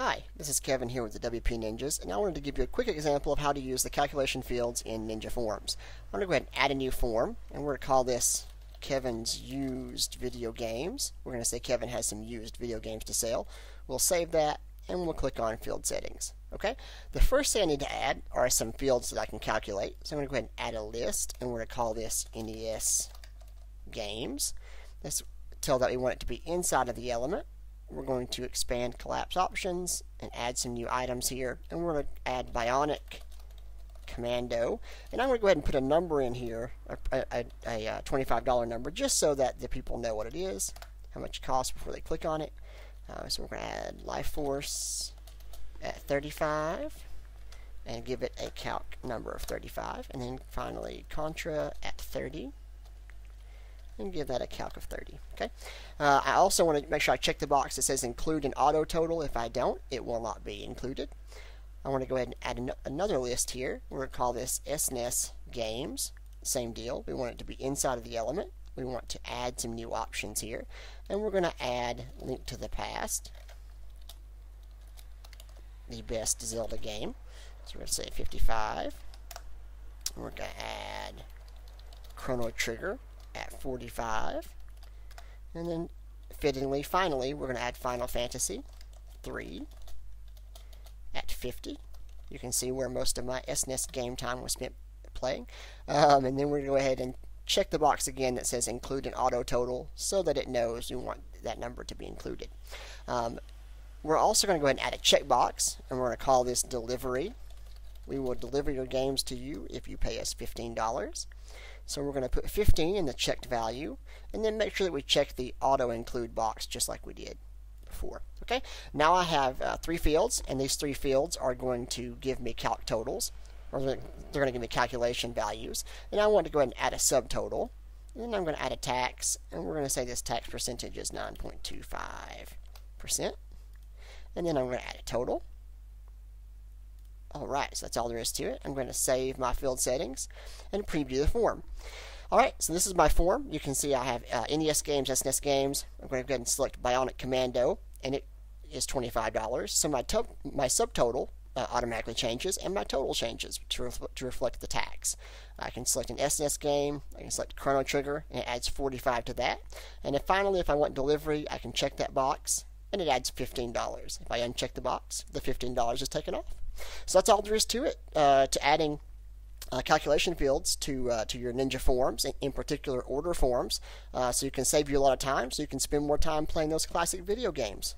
Hi, this is Kevin here with the WP Ninjas, and I wanted to give you a quick example of how to use the calculation fields in Ninja Forms. I'm going to go ahead and add a new form, and we're going to call this Kevin's Used Video Games. We're going to say Kevin has some used video games to sell. We'll save that, and we'll click on Field Settings. Okay, the first thing I need to add are some fields that I can calculate. So I'm going to go ahead and add a list, and we're going to call this NES Games. Let's tell that we want it to be inside of the element. We're going to expand collapse options and add some new items here, and we're going to add Bionic Commando, and I'm going to go ahead and put a number in here, a $25 number, just so that the people know what it is, how much it costs before they click on it. So we're going to add Life Force at 35 and give it a calc number of 35, and then finally Contra at 30 and give that a calc of 30. Okay. I also want to make sure I check the box that says include an auto total. If I don't, it will not be included. I want to go ahead and add another list here. We're going to call this SNES Games. Same deal. We want it to be inside of the element. We want to add some new options here, and we're going to add Link to the Past, the best Zelda game. So we're going to say 55. And we're going to add Chrono Trigger at 45, and then fittingly, finally, we're going to add Final Fantasy 3 at 50. You can see where most of my SNES game time was spent playing. And then we're going to go ahead and check the box again that says include an auto total so that it knows you want that number to be included. We're also going to go ahead and add a checkbox, and we're going to call this delivery. We will deliver your games to you if you pay us $15. So we're going to put 15 in the checked value, and then make sure that we check the auto include box just like we did before. Okay, now I have 3 fields, and these 3 fields are going to give me calc totals, or they're going to give me calculation values. And I want to go ahead and add a subtotal, and then I'm going to add a tax, and we're going to say this tax percentage is 9.25%, and then I'm going to add a total. Alright, so that's all there is to it. I'm going to save my field settings and preview the form. Alright, so this is my form. You can see I have NES Games, SNES Games. I'm going to go ahead and select Bionic Commando, and it is $25. So my subtotal automatically changes, and my total changes to reflect the tax. I can select an SNES game, I can select Chrono Trigger, and it adds 45 to that. And then finally, if I want delivery, I can check that box, and it adds $15. If I uncheck the box, the $15 is taken off. So that's all there is to it, to adding calculation fields to your Ninja forms, in particular order forms, so you can save you a lot of time, so you can spend more time playing those classic video games.